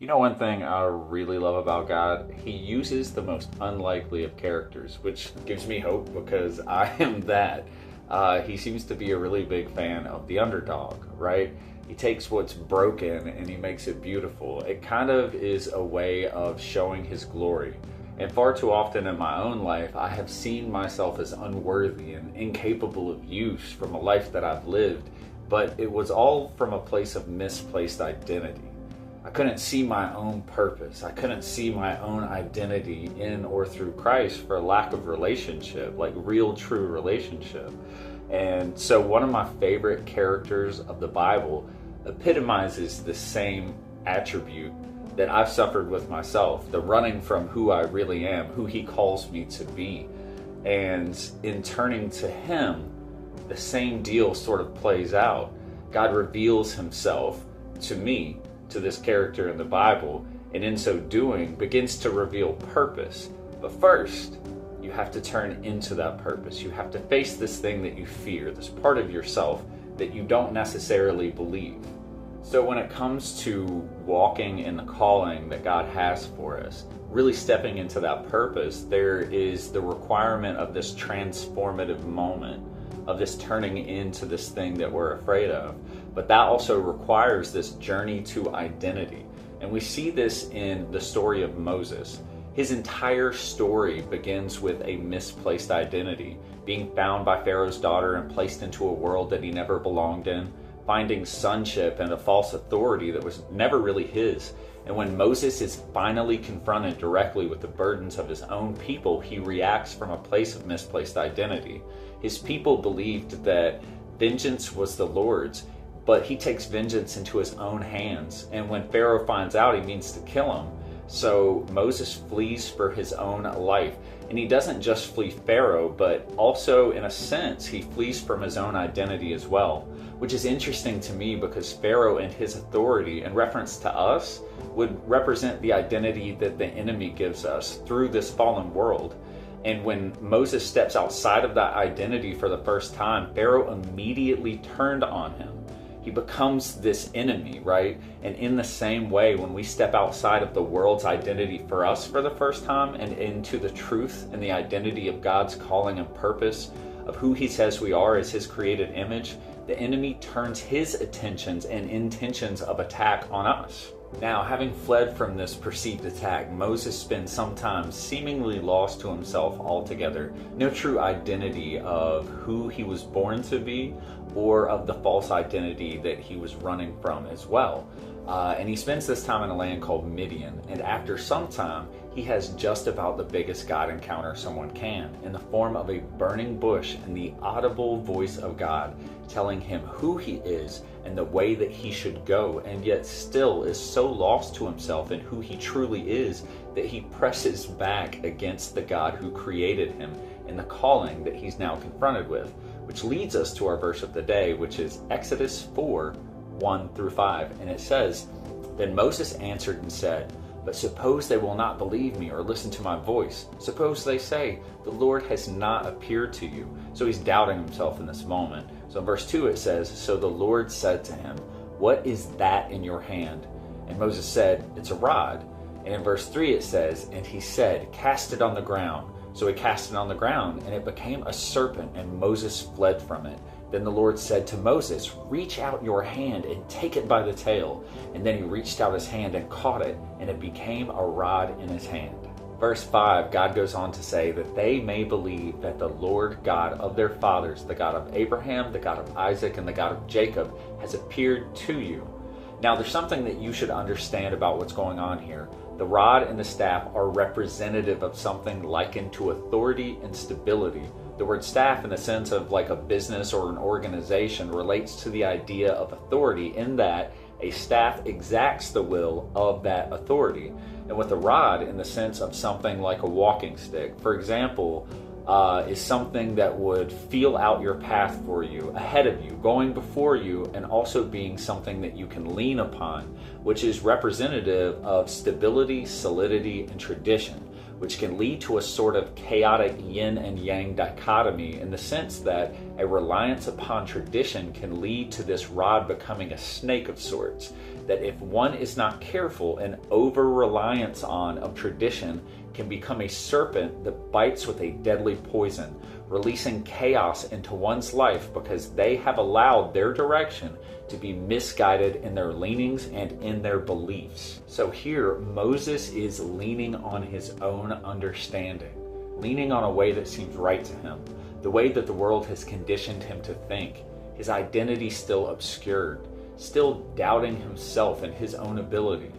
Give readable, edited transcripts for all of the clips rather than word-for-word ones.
You know, one thing I really love about God, He uses the most unlikely of characters, which gives me hope because I am that. He seems to be a really big fan of the underdog, right? He takes what's broken and He makes it beautiful. It kind of is a way of showing His glory. And far too often in my own life, I have seen myself as unworthy and incapable of use from a life that I've lived, but it was all from a place of misplaced identity. I couldn't see my own purpose. I couldn't see my own identity in or through Christ for lack of relationship, like real, true relationship. And so, one of my favorite characters of the Bible epitomizes the same attribute that I've suffered with myself, the running from who I really am, who He calls me to be. And in turning to Him, the same deal sort of plays out. God reveals Himself to me, to this character in the Bible, and in so doing begins to reveal purpose. But first, you have to turn into that purpose. You have to face this thing that you fear, this part of yourself that you don't necessarily believe. So when it comes to walking in the calling that God has for us, really stepping into that purpose, there is the requirement of this transformative moment, of this turning into this thing that we're afraid of. But that also requires this journey to identity. And we see this in the story of Moses. His entire story begins with a misplaced identity, being found by Pharaoh's daughter and placed into a world that he never belonged in, finding sonship and a false authority that was never really his. And when Moses is finally confronted directly with the burdens of his own people, he reacts from a place of misplaced identity. His people believed that vengeance was the Lord's, but he takes vengeance into his own hands. And when Pharaoh finds out, he means to kill him. So Moses flees for his own life. And he doesn't just flee Pharaoh, but also, in a sense, he flees from his own identity as well. Which is interesting to me because Pharaoh and his authority, in reference to us, would represent the identity that the enemy gives us through this fallen world. And when Moses steps outside of that identity for the first time, Pharaoh immediately turned on him. He becomes this enemy, right? And in the same way, when we step outside of the world's identity for us for the first time and into the truth and the identity of God's calling and purpose, of who He says we are as His created image, the enemy turns his attentions and intentions of attack on us. Now, having fled from this perceived attack, Moses spends some time seemingly lost to himself altogether. No true identity of who he was born to be or of the false identity that he was running from as well. And he spends this time in a land called Midian. And after some time, he has just about the biggest God encounter someone can, in the form of a burning bush and the audible voice of God telling him who he is and the way that he should go, and yet still is so lost to himself and who he truly is that he presses back against the God who created him and the calling that he's now confronted with. Which leads us to our verse of the day, which is Exodus 4:1-5. And it says, "Then Moses answered and said, but suppose they will not believe me or listen to my voice. Suppose they say, the Lord has not appeared to you." So he's doubting himself in this moment. So in verse 2 it says, "So the Lord said to him, what is that in your hand?" And Moses said, "It's a rod." And in verse 3 it says, "And he said, cast it on the ground." So he cast it on the ground, and it became a serpent, and Moses fled from it. Then the Lord said to Moses, "Reach out your hand and take it by the tail." And then he reached out his hand and caught it, and it became a rod in his hand. Verse 5, God goes on to say that they may believe that the Lord God of their fathers, the God of Abraham, the God of Isaac, and the God of Jacob, has appeared to you. Now there's something that you should understand about what's going on here. The rod and the staff are representative of something likened to authority and stability. The word staff, in the sense of like a business or an organization, relates to the idea of authority in that a staff exacts the will of that authority. And with a rod, in the sense of something like a walking stick, for example, is something that would feel out your path for you, ahead of you, going before you, and also being something that you can lean upon, which is representative of stability, solidity, and tradition, which can lead to a sort of chaotic yin and yang dichotomy, in the sense that a reliance upon tradition can lead to this rod becoming a snake of sorts that if one is not careful, an over-reliance on of tradition can become a serpent that bites with a deadly poison, releasing chaos into one's life because they have allowed their direction to be misguided in their leanings and in their beliefs. So here, Moses is leaning on his own understanding, leaning on a way that seems right to him, the way that the world has conditioned him to think, his identity still obscured, still doubting himself and his own ability,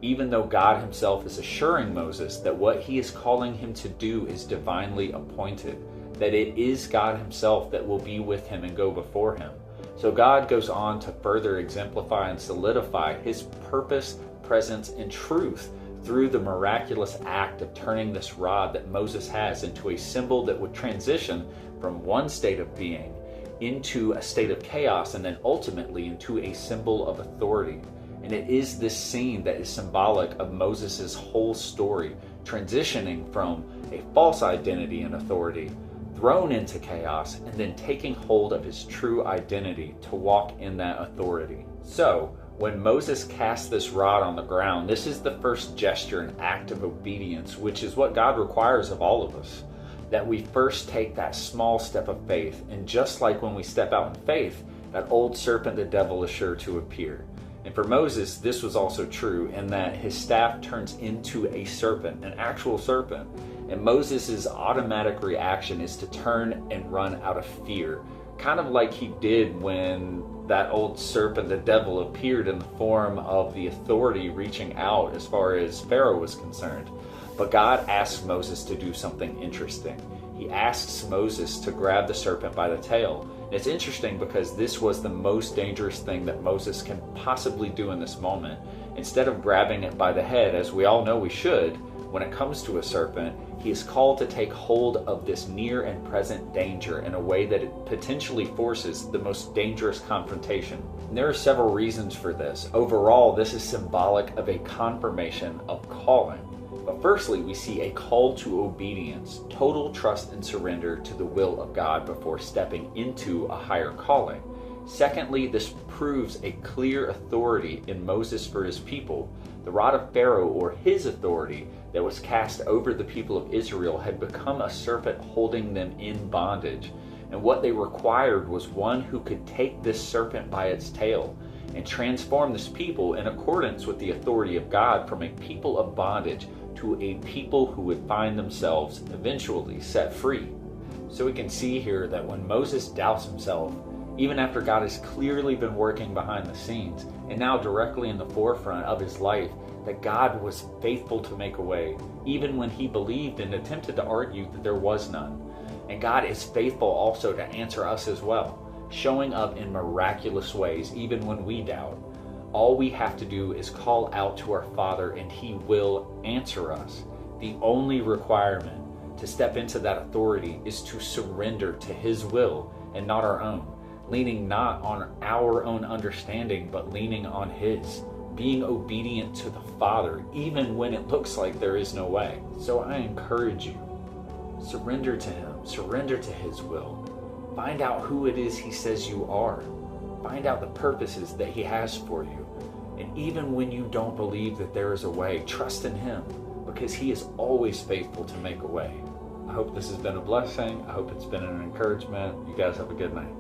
even though God himself is assuring Moses that what he is calling him to do is divinely appointed, that it is God himself that will be with him and go before him. So God goes on to further exemplify and solidify his purpose, presence, and truth through the miraculous act of turning this rod that Moses has into a symbol that would transition from one state of being into a state of chaos and then ultimately into a symbol of authority. And it is this scene that is symbolic of Moses' whole story, transitioning from a false identity and authority, thrown into chaos, and then taking hold of his true identity to walk in that authority. So, when Moses casts this rod on the ground, this is the first gesture and act of obedience, which is what God requires of all of us. That we first take that small step of faith, and just like when we step out in faith, that old serpent, the devil, is sure to appear. And for Moses, this was also true in that his staff turns into a serpent, an actual serpent. And Moses' automatic reaction is to turn and run out of fear, kind of like he did when that old serpent, the devil, appeared in the form of the authority reaching out as far as Pharaoh was concerned. But God asks Moses to do something interesting. He asks Moses to grab the serpent by the tail. And it's interesting because this was the most dangerous thing that Moses can possibly do in this moment. Instead of grabbing it by the head, as we all know we should, when it comes to a serpent, he is called to take hold of this near and present danger in a way that it potentially forces the most dangerous confrontation. And there are several reasons for this. Overall, this is symbolic of a confirmation of calling. But firstly, we see a call to obedience, total trust and surrender to the will of God before stepping into a higher calling. Secondly, this proves a clear authority in Moses for his people. The rod of Pharaoh, or his authority, that was cast over the people of Israel had become a serpent holding them in bondage. And what they required was one who could take this serpent by its tail and transform this people in accordance with the authority of God from a people of bondage to a people who would find themselves eventually set free. So we can see here that when Moses doubts himself, even after God has clearly been working behind the scenes, and now directly in the forefront of his life, that God was faithful to make a way, even when he believed and attempted to argue that there was none. And God is faithful also to answer us as well, showing up in miraculous ways even when we doubt. All we have to do is call out to our Father and he will answer us. The only requirement to step into that authority is to surrender to his will and not our own, leaning not on our own understanding but leaning on his, being obedient to the Father even when it looks like there is no way. So I encourage you, surrender to him, surrender to his will. Find out who it is he says you are. Find out the purposes that he has for you. And even when you don't believe that there is a way, trust in him because he is always faithful to make a way. I hope this has been a blessing. I hope it's been an encouragement. You guys have a good night.